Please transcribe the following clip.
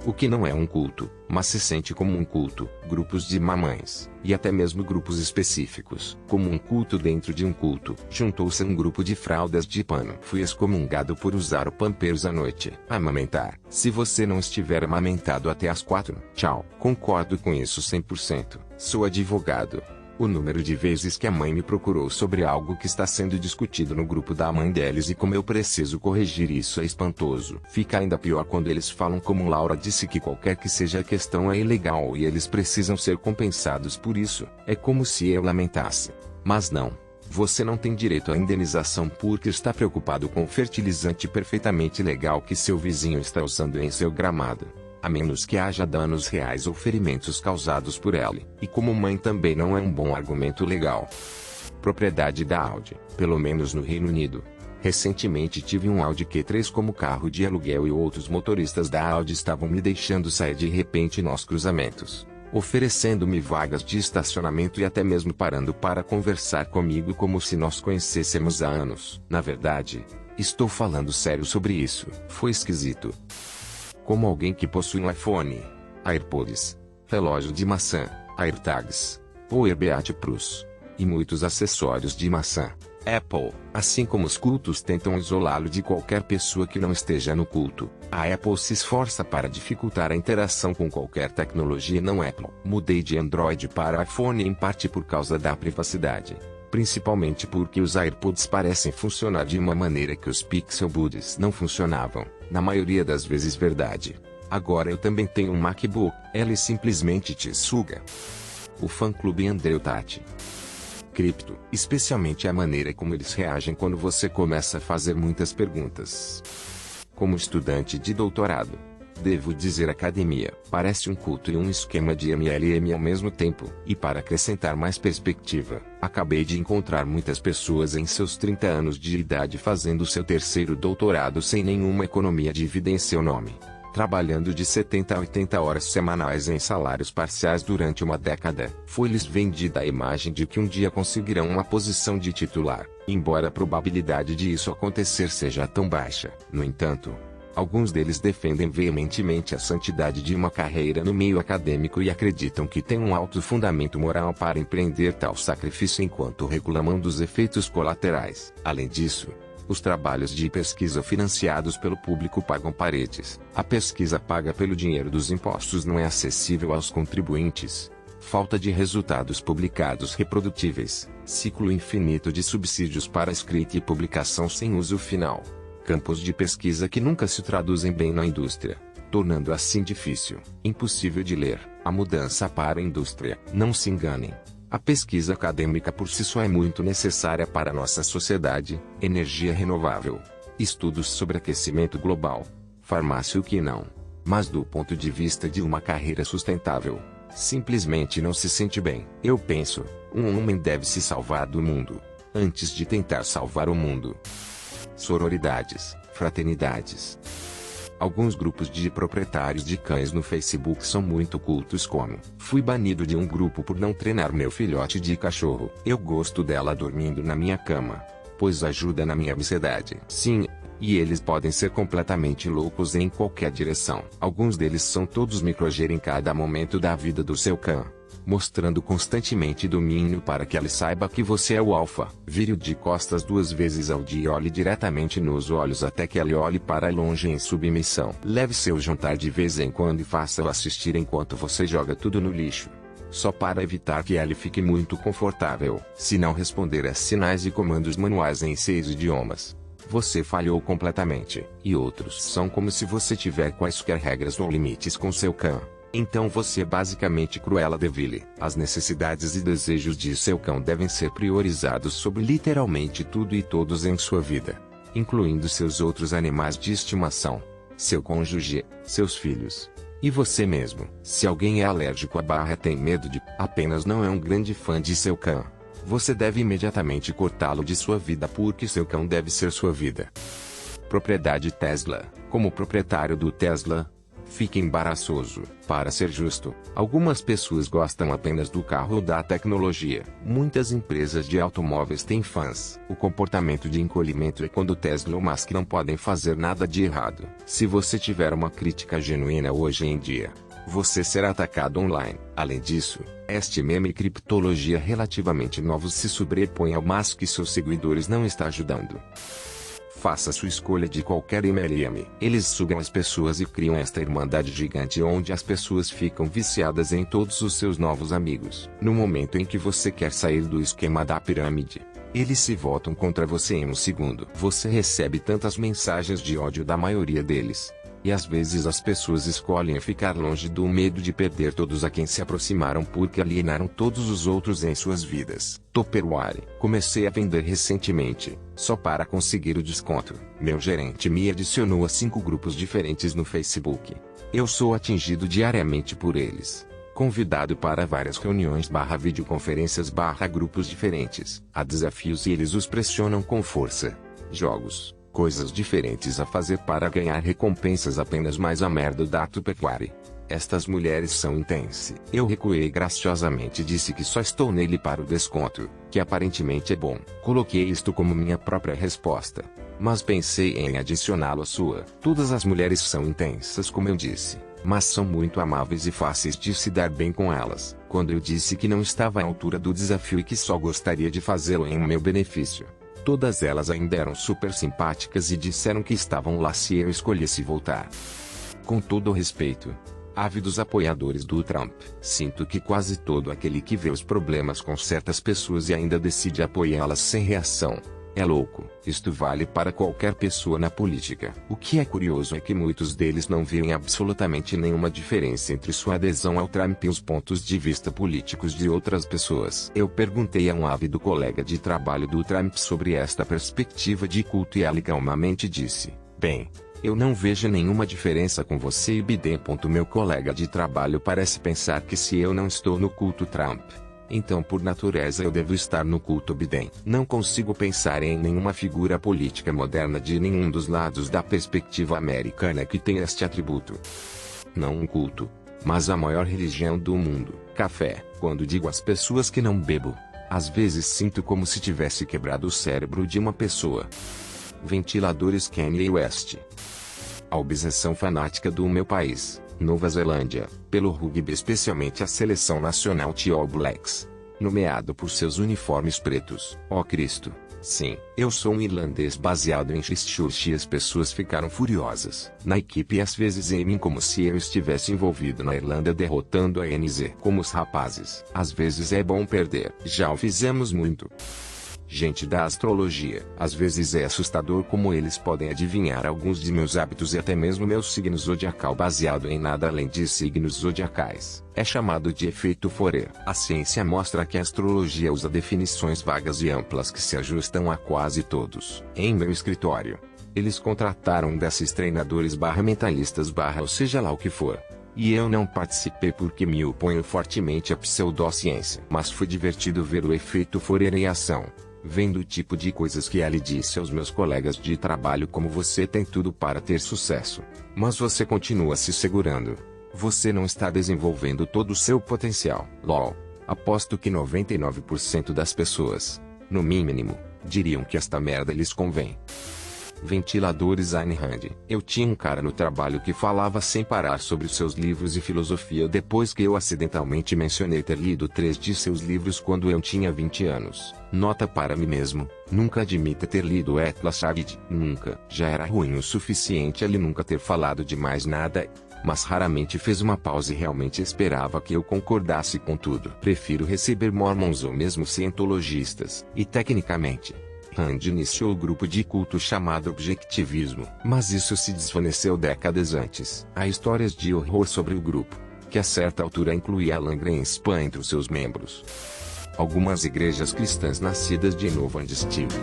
o que não é um culto, mas se sente como um culto, grupos de mamães, e até mesmo grupos específicos, como um culto dentro de um culto. Juntou-se um grupo de fraldas de pano. Fui excomungado por usar o Pampers à noite. Amamentar. Se você não estiver amamentado até às 4, tchau. Concordo com isso 100%. Sou advogado. O número de vezes que a mãe me procurou sobre algo que está sendo discutido no grupo da mãe deles e como eu preciso corrigir isso é espantoso. Fica ainda pior quando eles falam como Laura disse que qualquer que seja a questão é ilegal e eles precisam ser compensados por isso. É como se eu lamentasse. Mas não. Você não tem direito à indenização porque está preocupado com o fertilizante perfeitamente legal que seu vizinho está usando em seu gramado. A menos que haja danos reais ou ferimentos causados por ela. E como mãe também não é um bom argumento legal. Propriedade da Audi, pelo menos no Reino Unido. Recentemente tive um Audi Q3 como carro de aluguel e outros motoristas da Audi estavam me deixando sair de repente nos cruzamentos, oferecendo-me vagas de estacionamento e até mesmo parando para conversar comigo como se nós conhecêssemos há anos. Na verdade, estou falando sério sobre isso. Foi esquisito. Como alguém que possui um iPhone, AirPods, relógio de maçã, AirTags, ou AirBeat Plus, e muitos acessórios de maçã, Apple. Assim como os cultos tentam isolá-lo de qualquer pessoa que não esteja no culto, a Apple se esforça para dificultar a interação com qualquer tecnologia não Apple. Mudei de Android para iPhone em parte por causa da privacidade. Principalmente porque os AirPods parecem funcionar de uma maneira que os Pixel Buds não funcionavam, na maioria das vezes verdade. Agora eu também tenho um MacBook, ele simplesmente te suga. O fã-clube Andreu Tati. Cripto, especialmente a maneira como eles reagem quando você começa a fazer muitas perguntas. Como estudante de doutorado, devo dizer academia, parece um culto e um esquema de MLM ao mesmo tempo. E para acrescentar mais perspectiva, acabei de encontrar muitas pessoas em seus 30 anos de idade fazendo seu terceiro doutorado sem nenhuma economia de vida em seu nome. Trabalhando de 70 a 80 horas semanais em salários parciais durante uma década. Foi-lhes vendida a imagem de que um dia conseguirão uma posição de titular, embora a probabilidade de isso acontecer seja tão baixa. No entanto, alguns deles defendem veementemente a santidade de uma carreira no meio acadêmico e acreditam que tem um alto fundamento moral para empreender tal sacrifício enquanto reclamam dos efeitos colaterais. Além disso, os trabalhos de pesquisa financiados pelo público pagam paredes. A pesquisa paga pelo dinheiro dos impostos não é acessível aos contribuintes. Falta de resultados publicados reprodutíveis. Ciclo infinito de subsídios para escrita e publicação sem uso final. Campos de pesquisa que nunca se traduzem bem na indústria, tornando assim difícil, impossível de ler, a mudança para a indústria. Não se enganem. A pesquisa acadêmica por si só é muito necessária para nossa sociedade, energia renovável, estudos sobre aquecimento global, farmácia o que não. Mas do ponto de vista de uma carreira sustentável, simplesmente não se sente bem. Eu penso, um homem deve se salvar do mundo, antes de tentar salvar o mundo. Sororidades, fraternidades. Alguns grupos de proprietários de cães no Facebook são muito cultos como: fui banido de um grupo por não treinar meu filhote de cachorro. Eu gosto dela dormindo na minha cama, pois ajuda na minha ansiedade. Sim, e eles podem ser completamente loucos em qualquer direção. Alguns deles são todos microger em cada momento da vida do seu cão, mostrando constantemente domínio para que ele saiba que você é o alfa. Vire-o de costas 2 vezes ao dia e olhe diretamente nos olhos até que ele olhe para longe em submissão. Leve seu jantar de vez em quando e faça-o assistir enquanto você joga tudo no lixo, só para evitar que ele fique muito confortável. Se não responder a sinais e comandos manuais em 6 idiomas, você falhou completamente. E outros são como se você tiver quaisquer regras ou limites com seu cão. Então você é basicamente Cruella de Vil. As necessidades e desejos de seu cão devem ser priorizados sobre literalmente tudo e todos em sua vida, incluindo seus outros animais de estimação, seu cônjuge, seus filhos, e você mesmo. Se alguém é alérgico a tem medo de, apenas não é um grande fã de seu cão, você deve imediatamente cortá-lo de sua vida porque seu cão deve ser sua vida. Propriedade Tesla. Como proprietário do Tesla, Fica embaraçoso. Para ser justo, algumas pessoas gostam apenas do carro ou da tecnologia. Muitas empresas de automóveis têm fãs. O comportamento de encolhimento é quando Tesla ou Musk não podem fazer nada de errado. Se você tiver uma crítica genuína hoje em dia, você será atacado online. Além disso, este meme criptologia relativamente novo se sobrepõe ao Musk e seus seguidores não está ajudando. Faça sua escolha de qualquer MLM. Eles sugam as pessoas e criam esta irmandade gigante onde as pessoas ficam viciadas em todos os seus novos amigos. No momento em que você quer sair do esquema da pirâmide, eles se voltam contra você em um segundo. Você recebe tantas mensagens de ódio da maioria deles. E às vezes as pessoas escolhem ficar longe do medo de perder todos a quem se aproximaram porque alienaram todos os outros em suas vidas. Tupperware. Comecei a vender recentemente, só para conseguir o desconto. Meu gerente me adicionou a 5 grupos diferentes no Facebook. Eu sou atingido diariamente por eles. Convidado para várias reuniões / videoconferências / grupos diferentes. Há desafios e eles os pressionam com força. Jogos. Coisas diferentes a fazer para ganhar recompensas apenas mais a merda da Tupperware. Estas mulheres são intensas. Eu recuei graciosamente e disse que só estou nele para o desconto, que aparentemente é bom. Coloquei isto como minha própria resposta. Mas pensei em adicioná-lo à sua. Todas as mulheres são intensas como eu disse, mas são muito amáveis e fáceis de se dar bem com elas. Quando eu disse que não estava à altura do desafio e que só gostaria de fazê-lo em meu benefício, todas elas ainda eram super simpáticas e disseram que estavam lá se eu escolhesse voltar. Com todo o respeito, ávidos apoiadores do Trump, sinto que quase todo aquele que vê os problemas com certas pessoas e ainda decide apoiá-las sem reação, é louco. Isto vale para qualquer pessoa na política. O que é curioso é que muitos deles não veem absolutamente nenhuma diferença entre sua adesão ao Trump e os pontos de vista políticos de outras pessoas. Eu perguntei a um ávido colega de trabalho do Trump sobre esta perspectiva de culto e ela calmamente disse: bem, eu não vejo nenhuma diferença com você e Biden. Meu colega de trabalho parece pensar que se eu não estou no culto Trump, então por natureza eu devo estar no culto Biden. Não consigo pensar em nenhuma figura política moderna de nenhum dos lados da perspectiva americana que tenha este atributo. Não um culto, mas a maior religião do mundo. Café. Quando digo às pessoas que não bebo, às vezes sinto como se tivesse quebrado o cérebro de uma pessoa. Ventiladores Kanye West. A obsessão fanática do meu país, Nova Zelândia, pelo rugby, especialmente a seleção nacional All Blacks, nomeado por seus uniformes pretos. Oh Cristo, sim, eu sou um irlandês baseado em Christchurch e as pessoas ficaram furiosas na equipe e às vezes em mim como se eu estivesse envolvido na Irlanda derrotando a NZ. Como os rapazes, às vezes é bom perder. Já o fizemos muito. Gente da astrologia. Às vezes é assustador como eles podem adivinhar alguns de meus hábitos e até mesmo meu signo zodiacal baseado em nada além de signos zodiacais. É chamado de efeito Fourier. A ciência mostra que a astrologia usa definições vagas e amplas que se ajustam a quase todos. Em meu escritório, eles contrataram um desses treinadores mentalistas ou seja lá o que for. E eu não participei porque me oponho fortemente à pseudociência. Mas foi divertido ver o efeito Fourier em ação. Vendo o tipo de coisas que ele disse aos meus colegas de trabalho, como você tem tudo para ter sucesso, mas você continua se segurando. Você não está desenvolvendo todo o seu potencial. LOL. Aposto que 99% das pessoas, no mínimo, diriam que esta merda lhes convém. Ventiladores Ayn Rand. Eu tinha um cara no trabalho que falava sem parar sobre os seus livros e filosofia depois que eu acidentalmente mencionei ter lido 3 de seus livros quando eu tinha 20 anos. Nota para mim mesmo, nunca admita ter lido Atlas Shrugged. Nunca. Já era ruim o suficiente ele nunca ter falado de mais nada, mas raramente fez uma pausa e realmente esperava que eu concordasse com tudo. Prefiro receber mormons ou mesmo cientologistas. E tecnicamente, Rand iniciou o grupo de culto chamado Objetivismo, mas isso se desvaneceu décadas antes. Há histórias de horror sobre o grupo, que a certa altura incluía Alan Greenspan entre os seus membros. Algumas igrejas cristãs nascidas de novo Steve